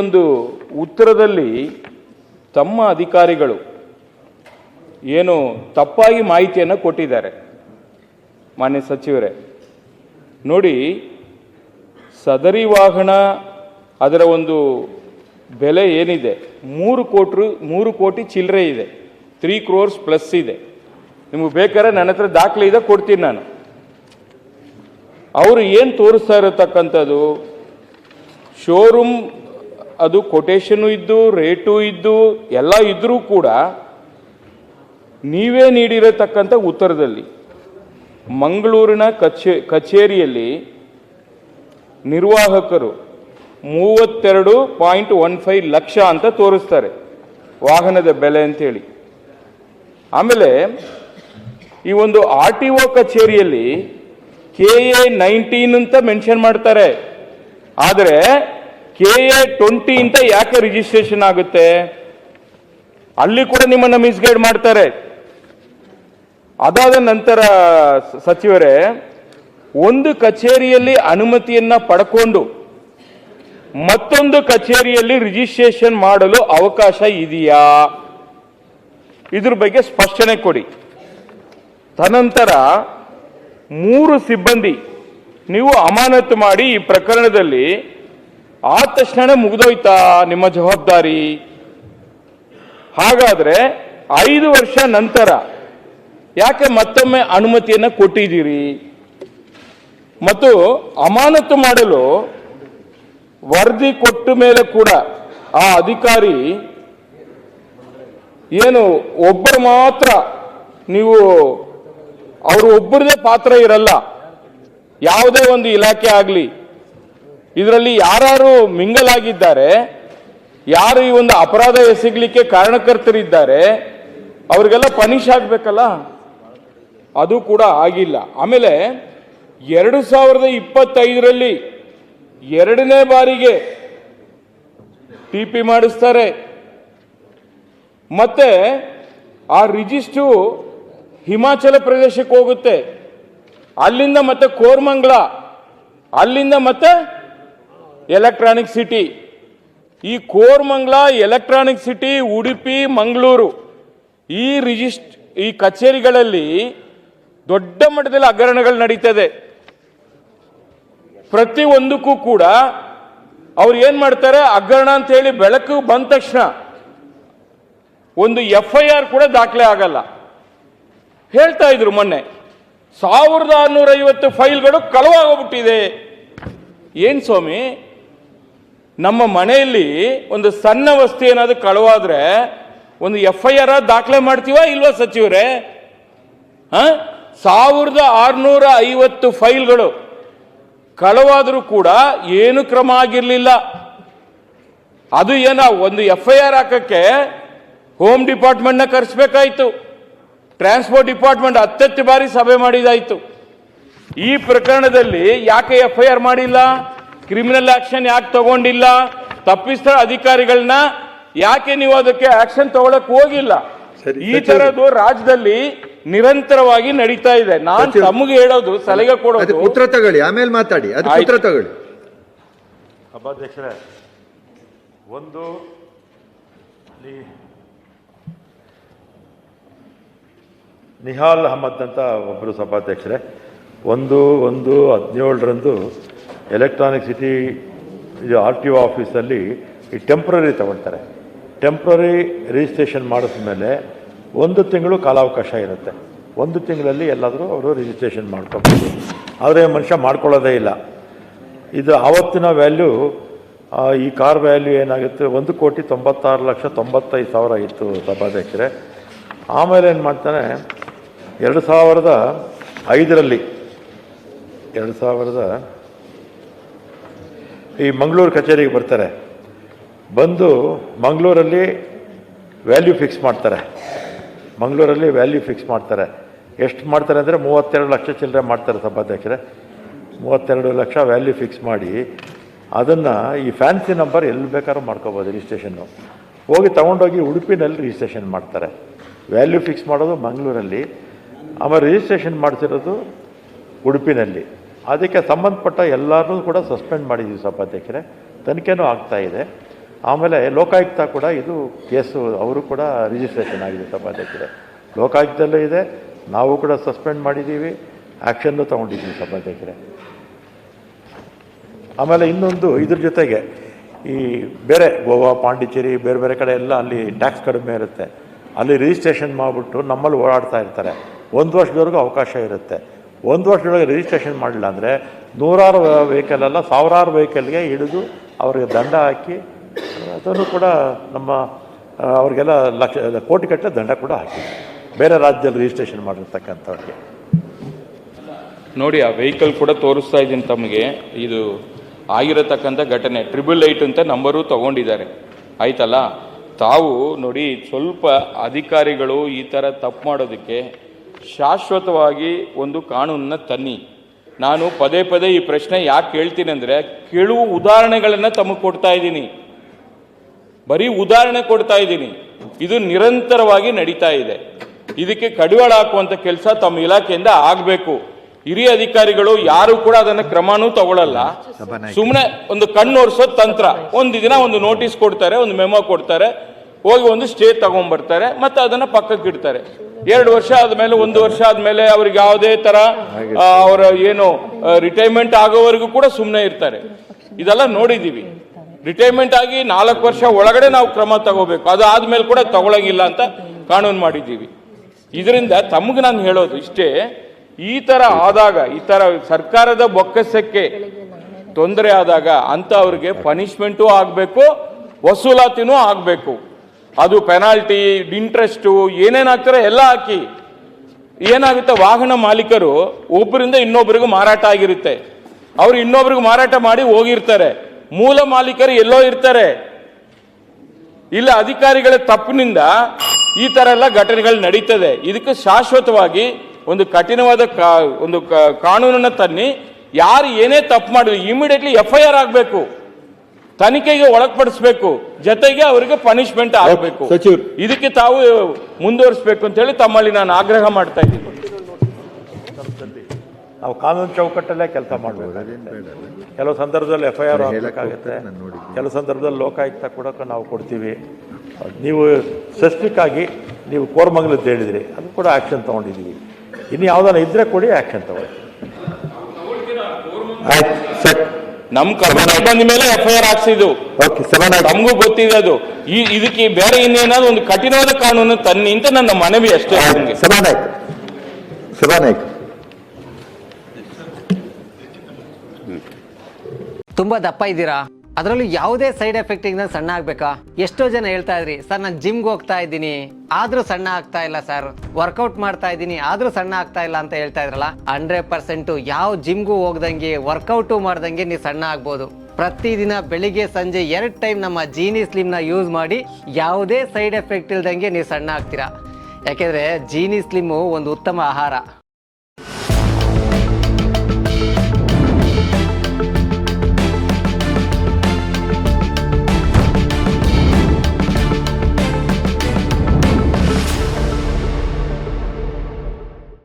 ಒಂದು ಉತ್ತರದಲ್ಲಿ ತಮ್ಮ ಅಧಿಕಾರಿಗಳು ಏನು ತಪ್ಪಾಗಿ ಮಾಹಿತಿಯನ್ನು ಕೊಟ್ಟಿದ್ದಾರೆ. ಮಾನ್ಯ ಸಚಿವರೇ, ನೋಡಿ, ಸದರಿ ವಾಹನ ಅದರ ಒಂದು ಬೆಲೆ ಏನಿದೆ 3 ಕೋಟಿ ಚಿಲ್ಲರೆ ಇದೆ, 3 crores ಪ್ಲಸ್ ಇದೆ. ನಿಮಗೆ ಬೇಕಾದ್ರೆ ನನ್ನ ಹತ್ರ ದಾಖಲೆ ಇದೆ, ಕೊಡ್ತೀನಿ ನಾನು. ಅವರು ಏನು ತೋರಿಸ್ತಾ ಇರತಕ್ಕಂಥದ್ದು, ಶೋರೂಮ್ ಅದು ಕೊಟೇಶನು ಇದ್ದು ರೇಟು ಇದ್ದು ಎಲ್ಲ ಇದ್ದರೂ ಕೂಡ ನೀವೇ ನೀಡಿರತಕ್ಕಂಥ ಉತ್ತರದಲ್ಲಿ ಮಂಗಳೂರಿನ ಕಚೇರಿಯಲ್ಲಿ ನಿರ್ವಾಹಕರು 32.15 ಲಕ್ಷ ಅಂತ ತೋರಿಸ್ತಾರೆ ವಾಹನದ ಬೆಲೆ ಅಂತೇಳಿ. ಆಮೇಲೆ ಈ ಒಂದು RTO ಕಚೇರಿಯಲ್ಲಿ KA19 ಅಂತ ಮೆನ್ಷನ್ ಮಾಡ್ತಾರೆ, ಆದರೆ KA20 ಅಂತ ಯಾಕೆ ರಿಜಿಸ್ಟ್ರೇಷನ್ ಆಗುತ್ತೆ? ಅಲ್ಲಿ ಕೂಡ ನಿಮ್ಮನ್ನು ಮಿಸ್ಗೈಡ್ ಮಾಡ್ತಾರೆ. ಅದಾದ ನಂತರ ಸಚಿವರೇ, ಒಂದು ಕಚೇರಿಯಲ್ಲಿ ಅನುಮತಿಯನ್ನ ಪಡ್ಕೊಂಡು ಮತ್ತೊಂದು ಕಚೇರಿಯಲ್ಲಿ ರಿಜಿಸ್ಟ್ರೇಷನ್ ಮಾಡಲು ಅವಕಾಶ ಇದೆಯಾ? ಇದ್ರ ಬಗ್ಗೆ ಸ್ಪಷ್ಟನೆ ಕೊಡಿ. ತದನಂತರ 3 ಸಿಬ್ಬಂದಿ ನೀವು ಅಮಾನತು ಮಾಡಿ ಈ ಪ್ರಕರಣದಲ್ಲಿ ಆದ ತಕ್ಷಣ ಮುಗಿದೋಯ್ತಾ ನಿಮ್ಮ ಜವಾಬ್ದಾರಿ? ಹಾಗಾದ್ರೆ 5 ವರ್ಷ ನಂತರ ಯಾಕೆ ಮತ್ತೊಮ್ಮೆ ಅನುಮತಿಯನ್ನು ಕೊಟ್ಟಿದ್ದೀರಿ? ಮತ್ತು ಅಮಾನತು ಮಾಡಲು ವರದಿ ಕೊಟ್ಟ ಮೇಲೆ ಕೂಡ ಆ ಅಧಿಕಾರಿ ಏನು ಒಬ್ಬರು ಮಾತ್ರ, ನೀವು ಅವರು ಒಬ್ಬರದೇ ಪಾತ್ರ ಇರಲ್ಲ. ಯಾವುದೇ ಒಂದು ಇಲಾಖೆ ಆಗಲಿ, ಇದರಲ್ಲಿ ಯಾರು ಮಿಂಗಲ್ ಆಗಿದ್ದಾರೆ, ಯಾರು ಈ ಒಂದು ಅಪರಾಧ ಎಸಗಲಿಕ್ಕೆ ಕಾರಣಕರ್ತರಿದ್ದಾರೆ, ಅವರಿಗೆಲ್ಲ ಪನಿಷ್ ಆಗಬೇಕಲ್ಲ, ಅದು ಕೂಡ ಆಗಿಲ್ಲ. ಆಮೇಲೆ 2025ರಲ್ಲಿ 2ನೇ ಬಾರಿಗೆ TP ಮಾಡಿಸ್ತಾರೆ. ಮತ್ತೆ ಆ ರಿಜಿಸ್ಟ್ರು ಹಿಮಾಚಲ ಪ್ರದೇಶಕ್ಕೆ ಹೋಗುತ್ತೆ, ಅಲ್ಲಿಂದ ಮತ್ತೆ ಕೋರ್ಮಂಗ್ಲ, ಅಲ್ಲಿಂದ ಮತ್ತೆ ಎಲೆಕ್ಟ್ರಾನಿಕ್ ಸಿಟಿ. ಈ ಕೋರ್ಮಂಗ್ಲ, ಎಲೆಕ್ಟ್ರಾನಿಕ್ ಸಿಟಿ, ಉಡುಪಿ, ಮಂಗಳೂರು ಈ ಕಚೇರಿಗಳಲ್ಲಿ ದೊಡ್ಡ ಮಟ್ಟದಲ್ಲಿ ಹಗರಣಗಳು ನಡೀತದೆ. ಪ್ರತಿ ಒಂದಕ್ಕೂ ಕೂಡ ಅವ್ರು ಏನ್ ಮಾಡ್ತಾರೆ, ಹಗರಣ ಅಂತ ಹೇಳಿ ಬೆಳಕು ಬಂದ ತಕ್ಷಣ ಒಂದು FIR ಕೂಡ ದಾಖಲೆ ಆಗಲ್ಲ. ಹೇಳ್ತಾ ಇದ್ರು ಮೊನ್ನೆ 1650 ಫೈಲ್ಗಳು ಕಳವಾಗೋಗ್ಬಿಟ್ಟಿದೆ. ಏನ್ ಸ್ವಾಮಿ, ನಮ್ಮ ಮನೆಯಲ್ಲಿ ಒಂದು ಸಣ್ಣ ವಸ್ತು ಏನಾದ್ರು ಕಳವಾದ್ರೆ ಒಂದು FIR ದಾಖಲೆ ಮಾಡ್ತೀವ ಇಲ್ವಾ ಸಚಿವರೇ? 1650 ಫೈಲ್ಗಳು ಕಳವಾದರೂ ಕೂಡ ಏನು ಕ್ರಮ ಆಗಿರಲಿಲ್ಲ. ಅದು ಏನ ಒಂದು FIR ಹಾಕಕ್ಕೆ ಹೋಮ್ ಡಿಪಾರ್ಟ್ಮೆಂಟ್ನ ಕರೆಸಬೇಕಾಯ್ತು, ಟ್ರಾನ್ಸ್ಪೋರ್ಟ್ ಡಿಪಾರ್ಟ್ಮೆಂಟ್ 10 ಬಾರಿ ಸಭೆ ಮಾಡಿದಾಯ್ತು. ಈ ಪ್ರಕರಣದಲ್ಲಿ ಯಾಕೆ FIR ಮಾಡಿಲ್ಲ? ಕ್ರಿಮಿನಲ್ ಆಕ್ಷನ್ ಯಾಕೆ ತಗೊಂಡಿಲ್ಲ? ತಪ್ಪಿಸ್ತ ಅಧಿಕಾರಿಗಳನ್ನ ಯಾಕೆ ನೀವು ಅದಕ್ಕೆ ಆಕ್ಷನ್ ತಗೊಳಕ್ ಹೋಗಿಲ್ಲ? ಈ ತರದ್ದು ರಾಜ್ಯದಲ್ಲಿ ನಿರಂತರವಾಗಿ ನಡೀತಾ ಇದೆ. ನಾನು ತಮಗೆ ಹೇಳೋದು, ಸಲಹೆ ಕೊಡೋದು, ಉತ್ತರ ತಗೊಳ್ಳಿ, ಆಮೇಲೆ ಮಾತಾಡಿ. ಉತ್ತರ ತಗೊಳ್ಳಿ. ಸಭಾಧ್ಯಕ್ಷರೇ, ಒಂದು ನಿಹಾಲ್ ಅಹಮದ್ ಅಂತ ಒಬ್ಬರು ಸಭಾಧ್ಯಕ್ಷರೇ, 1/1/17ರಂದು ಎಲೆಕ್ಟ್ರಾನಿಕ್ ಸಿಟಿ RTO ಆಫೀಸಲ್ಲಿ ಈ ಟೆಂಪ್ರರಿ ತಗೊಳ್ತಾರೆ. ಟೆಂಪ್ರರಿ ರಿಜಿಸ್ಟ್ರೇಷನ್ ಮಾಡಿದ್ಮೇಲೆ 1 ತಿಂಗಳು ಕಾಲಾವಕಾಶ ಇರುತ್ತೆ. 1 ತಿಂಗಳಲ್ಲಿ ಎಲ್ಲಾದರೂ ಅವರು ರಿಜಿಸ್ಟ್ರೇಷನ್ ಮಾಡ್ಕೋಬೋದು. ಆದರೆ ಮನುಷ್ಯ ಮಾಡ್ಕೊಳ್ಳೋದೇ ಇಲ್ಲ. ಇದು ಆವತ್ತಿನ ವ್ಯಾಲ್ಯೂ, ಈ ಕಾರ್ ವ್ಯಾಲ್ಯೂ ಏನಾಗುತ್ತೆ, 1,96,95,000 ಇತ್ತು ಸಭಾಧ್ಯಕ್ಷರೇ. ಆಮೇಲೆ ಏನು ಮಾಡ್ತಾನೆ, 2005ರಲ್ಲಿ ಈ ಮಂಗಳೂರು ಕಚೇರಿಗೆ ಬರ್ತಾರೆ. ಬಂದು ಮಂಗಳೂರಲ್ಲಿ ವ್ಯಾಲ್ಯೂ ಫಿಕ್ಸ್ ಮಾಡ್ತಾರೆ. ಎಷ್ಟು ಮಾಡ್ತಾರೆ ಅಂದರೆ 32 ಲಕ್ಷ ಚಿಲ್ಲರೆ ಮಾಡ್ತಾರೆ ಸಭಾಧ್ಯಕ್ಷರೇ. 32 ಲಕ್ಷ ವ್ಯಾಲ್ಯೂ ಫಿಕ್ಸ್ ಮಾಡಿ ಅದನ್ನು ಈ ಫ್ಯಾನ್ಸಿ ನಂಬರ್ ಎಲ್ಲಿ ಬೇಕಾದ್ರೂ ಮಾಡ್ಕೋಬೋದು ರಿಜಿಸ್ಟ್ರೇಷನ್ನು. ಹೋಗಿ ತೊಗೊಂಡೋಗಿ ಉಡುಪಿನಲ್ಲಿ ರಿಜಿಸ್ಟ್ರೇಷನ್ ಮಾಡ್ತಾರೆ. ವ್ಯಾಲ್ಯೂ ಫಿಕ್ಸ್ ಮಾಡೋದು ಮಂಗಳೂರಲ್ಲಿ, ಆಮೇಲೆ ರಿಜಿಸ್ಟ್ರೇಷನ್ ಮಾಡಿಸಿರೋದು ಉಡುಪಿನಲ್ಲಿ. ಅದಕ್ಕೆ ಸಂಬಂಧಪಟ್ಟ ಎಲ್ಲರೂ ಕೂಡ ಸಸ್ಪೆಂಡ್ ಮಾಡಿದ್ದೀವಿ ಸಭಾಧ್ಯಕ್ಷರೇ. ತನಿಖೆನೂ ಆಗ್ತಾ ಇದೆ. ಆಮೇಲೆ ಲೋಕಾಯುಕ್ತ ಕೂಡ ಇದು ಕೇಸು ಅವರು ಕೂಡ ರಿಜಿಸ್ಟ್ರೇಷನ್ ಆಗಿದೆ ಸಭಾಧ್ಯಕ್ಷರೇ. ಲೋಕಾಯುಕ್ತದಲ್ಲೂ ಇದೆ, ನಾವು ಕೂಡ ಸಸ್ಪೆಂಡ್ ಮಾಡಿದ್ದೀವಿ, ಆ್ಯಕ್ಷನ್ನು ತೊಗೊಂಡಿದ್ದೀವಿ ಸಭಾಧ್ಯಕ್ಷರೇ. ಆಮೇಲೆ ಇನ್ನೊಂದು ಇದ್ರ ಜೊತೆಗೆ ಈ ಬೇರೆ ಗೋವಾ, ಪಾಂಡಿಚೇರಿ, ಬೇರೆ ಬೇರೆ ಕಡೆ ಎಲ್ಲ ಅಲ್ಲಿ ಟ್ಯಾಕ್ಸ್ ಕಡಿಮೆ ಇರುತ್ತೆ, ಅಲ್ಲಿ ರಿಜಿಸ್ಟ್ರೇಷನ್ ಮಾಡಿಬಿಟ್ಟು ನಮ್ಮಲ್ಲಿ ಓಡಾಡ್ತಾ ಇರ್ತಾರೆ. 1 ವರ್ಷದವರೆಗೂ ಅವಕಾಶ ಇರುತ್ತೆ. 1 ವರ್ಷದೊಳಗೆ ರಿಜಿಸ್ಟ್ರೇಷನ್ ಮಾಡಲಿಲ್ಲ ಅಂದರೆ ನೂರಾರು ವೆಹಿಕಲ್ ಅಲ್ಲ, ಸಾವಿರಾರು ವೆಹಿಕಲ್ಗೆ ಹಿಡಿದು ಅವರಿಗೆ ದಂಡ ಹಾಕಿ, ಅದನ್ನು ಕೂಡ ನಮ್ಮ ಅವ್ರಿಗೆಲ್ಲ ಕೋಟಿಗಟ್ಟಲೆ ದಂಡ ಕೂಡ ಹಾಕಿ ಬೇರೆ ರಾಜ್ಯದಲ್ಲಿ ರಿಜಿಸ್ಟ್ರೇಷನ್ ಮಾಡಿರ್ತಕ್ಕಂಥವ್ರಿಗೆ. ನೋಡಿ, ಆ ವೆಹಿಕಲ್ ಕೂಡ ತೋರಿಸ್ತಾ ಇದ್ದೀನಿ ತಮಗೆ. ಇದು ಆಗಿರತಕ್ಕಂಥ ಘಟನೆ 888 ಅಂತ ನಂಬರು ತಗೊಂಡಿದ್ದಾರೆ, ಆಯ್ತಲ್ಲ. ತಾವು ನೋಡಿ, ಸ್ವಲ್ಪ ಅಧಿಕಾರಿಗಳು ಈ ಥರ ತಪ್ಪು ಮಾಡೋದಕ್ಕೆ ಶಾಶ್ವತವಾಗಿ ಒಂದು ಕಾನೂನನ್ನ ತನ್ನಿ. ನಾನು ಪದೇ ಪದೇ ಈ ಪ್ರಶ್ನೆ ಯಾಕೆ ಕೇಳ್ತೀನಿ ಅಂದರೆ, ಕೆಲವು ಉದಾಹರಣೆಗಳನ್ನು ತಮಗೆ ಕೊಡ್ತಾ ಇದ್ದೀನಿ, ಬರೀ ಉದಾಹರಣೆ ಕೊಡ್ತಾ ಇದ್ದೀನಿ. ಇದು ನಿರಂತರವಾಗಿ ನಡೀತಾ ಇದೆ. ಇದಕ್ಕೆ ಕಡಿವಾಳ ಹಾಕುವಂಥ ಕೆಲಸ ತಮ್ಮ ಇಲಾಖೆಯಿಂದ ಆಗಬೇಕು. ಹಿರಿಯ ಅಧಿಕಾರಿಗಳು ಯಾರು ಕೂಡ ಅದನ್ನು ಕ್ರಮನೂ ತಗೊಳ್ಳಲ್ಲ. ಸುಮ್ಮನೆ ಒಂದು ಕಣ್ಣೋರ್ಸೋ ತಂತ್ರ, ಒಂದು ದಿನ ಒಂದು ನೋಟಿಸ್ ಕೊಡ್ತಾರೆ, ಒಂದು ಮೆಮೊ ಕೊಡ್ತಾರೆ, ಹೋಗಿ ಒಂದು ಸ್ಟೇ ತಗೊಂಡ್ಬರ್ತಾರೆ, ಮತ್ತೆ ಅದನ್ನು ಪಕ್ಕಕ್ಕೆ ಇಡ್ತಾರೆ. 2 ವರ್ಷ ಆದಮೇಲೆ, 1 ವರ್ಷ ಆದಮೇಲೆ ಅವ್ರಿಗೆ ಯಾವುದೇ ಥರ ಅವರ ಏನು ರಿಟೈರ್ಮೆಂಟ್ ಆಗೋವರೆಗೂ ಕೂಡ ಸುಮ್ಮನೆ ಇರ್ತಾರೆ. ಇದೆಲ್ಲ ನೋಡಿದ್ದೀವಿ. ರಿಟೈರ್ಮೆಂಟ್ ಆಗಿ 4 ವರ್ಷ ಒಳಗಡೆ ನಾವು ಕ್ರಮ ತಗೋಬೇಕು, ಅದು ಆದಮೇಲೆ ಕೂಡ ತಗೊಳಂಗಿಲ್ಲ ಅಂತ ಕಾನೂನು ಮಾಡಿದ್ದೀವಿ. ಇದರಿಂದ ತಮಗೆ ನಾನು ಹೇಳೋದು ಇಷ್ಟೇ, ಈ ಥರ ಆದಾಗ, ಈ ಥರ ಸರ್ಕಾರದ ಬೊಕ್ಕಸಕ್ಕೆ ತೊಂದರೆ ಆದಾಗ ಅಂತ ಅವ್ರಿಗೆ ಪನಿಷ್ಮೆಂಟು ಆಗಬೇಕು, ವಸೂಲಾತಿನೂ ಆಗಬೇಕು. ಅದು ಪೆನಾಲ್ಟಿ, ಇಂಟ್ರೆಸ್ಟು ಏನೇನಾಗ್ತಾರೆ ಎಲ್ಲ ಹಾಕಿ. ಏನಾಗುತ್ತೆ, ವಾಹನ ಮಾಲೀಕರು ಒಬ್ಬರಿಂದ ಇನ್ನೊಬ್ಬರಿಗೂ ಮಾರಾಟ ಆಗಿರುತ್ತೆ, ಅವರು ಇನ್ನೊಬ್ರಿಗೆ ಮಾರಾಟ ಮಾಡಿ ಹೋಗಿರ್ತಾರೆ, ಮೂಲ ಮಾಲೀಕರು ಎಲ್ಲೋ ಇರ್ತಾರೆ. ಇಲ್ಲ ಅಧಿಕಾರಿಗಳ ತಪ್ಪಿನಿಂದ ಈ ಥರ ಎಲ್ಲ ಘಟನೆಗಳು ನಡೀತದೆ. ಇದಕ್ಕೆ ಶಾಶ್ವತವಾಗಿ ಒಂದು ಕಠಿಣವಾದ ಒಂದು ಕಾನೂನನ್ನು ತನ್ನಿ. ಯಾರು ಏನೇ ತಪ್ಪು ಮಾಡಿದ್ರು ಇಮಿಡಿಯೇಟ್ಲಿ FIR ಆಗಬೇಕು, ತನಿಖೆಗೆ ಒಳಪಡಿಸಬೇಕು, ಜೊತೆಗೆ ಅವರಿಗೆ ಪನಿಷ್ಮೆಂಟ್ ಆಗಬೇಕು. ಇದಕ್ಕೆ ತಾವು ಮುಂದುವರಿಸಬೇಕು ಅಂತ ಹೇಳಿ ತಮ್ಮಲ್ಲಿ ನಾನು ಆಗ್ರಹ ಮಾಡ್ತಾ ಇದ್ದೀನಿ. ನಾವು ಕಾನೂನು ಚೌಕಟ್ಟಲ್ಲೇ ಕೆಲಸ ಮಾಡಬೇಕು. ಕೆಲವು ಸಂದರ್ಭದಲ್ಲಿ FIR ಆಗಬೇಕಾಗುತ್ತೆ, ಕೆಲವು ಸಂದರ್ಭದಲ್ಲಿ ಲೋಕಾಯುಕ್ತ ಕೂಡ ನಾವು ಕೊಡ್ತೀವಿ. ನೀವು ಸ್ಪೆಸಿಫಿಕ್ ಆಗಿ ನೀವು ಕೋರಮಂಗಲದ್ದು ಹೇಳಿದ್ರಿ, ಅದು ಕೂಡ ಆ್ಯಕ್ಷನ್ ತೊಗೊಂಡಿದ್ದೀವಿ. ಇನ್ನು ಯಾವುದಾರ ಇದ್ರೆ ಕೊಡಿ, ಆ್ಯಕ್ಷನ್ ತಗೊಳ್ಳಿ. ನಮ್ ಕರ್ನಾಟಕ ಬಂದ ಮೇಲೆ FIR ಹಾಕ್ಸಿದ್ದು ನಮಗೂ ಗೊತ್ತಿದೆ. ಅದು ಇದಕ್ಕೆ ಬೇರೆ ಇನ್ನೇನಾದ್ರು ಒಂದು ಕಠಿಣವಾದ ಕಾನೂನು ತನ್ನಿ ಅಂತ ನನ್ನ ಮನವಿ ಅಷ್ಟೇ. ಸಭಾನಾಯಕ್ ತುಂಬಾ ದಪ್ಪ ಇದ್ದೀರಾ, ಅದರಲ್ಲೂ ಯಾವುದೇ ಸೈಡ್ ಎಫೆಕ್ಟ್ ಇಂದ ಸಣ್ಣ ಆಗ್ಬೇಕಾ? ಎಷ್ಟೋ ಜನ ಹೇಳ್ತಾ ಇದ್ರಿ, ಸರ್ ನಾನು ಜಿಮ್ಗೆ ಹೋಗ್ತಾ ಇದ್ದೀನಿ ಆದ್ರೂ ಸಣ್ಣ ಆಗ್ತಾ ಇಲ್ಲ ಸರ್, ವರ್ಕೌಟ್ ಮಾಡ್ತಾ ಇದ್ದೀನಿ ಆದ್ರೂ ಸಣ್ಣ ಆಗ್ತಾ ಇಲ್ಲ ಅಂತ ಹೇಳ್ತಾ ಇದ್ರಲ್ಲ. 100% ಯಾವ ಜಿಮ್ಗೂ ಹೋಗ್ದಂಗೆ ವರ್ಕೌಟು ಮಾಡ್ದಂಗೆ ನೀವು ಸಣ್ಣ ಆಗ್ಬೋದು. ಪ್ರತಿದಿನ ಬೆಳಿಗ್ಗೆ ಸಂಜೆ 2 ಟೈಮ್ ನಮ್ಮ ಜೀನಿ ಸ್ಲಿಮ್ನ ಯೂಸ್ ಮಾಡಿ ಯಾವುದೇ ಸೈಡ್ ಎಫೆಕ್ಟ್ ಇಲ್ದಂಗೆ ನೀವು ಸಣ್ಣ ಆಗ್ತೀರಾ. ಯಾಕೆಂದ್ರೆ ಜೀನಿ ಸ್ಲಿಮ್ಮು ಒಂದು ಉತ್ತಮ ಆಹಾರ.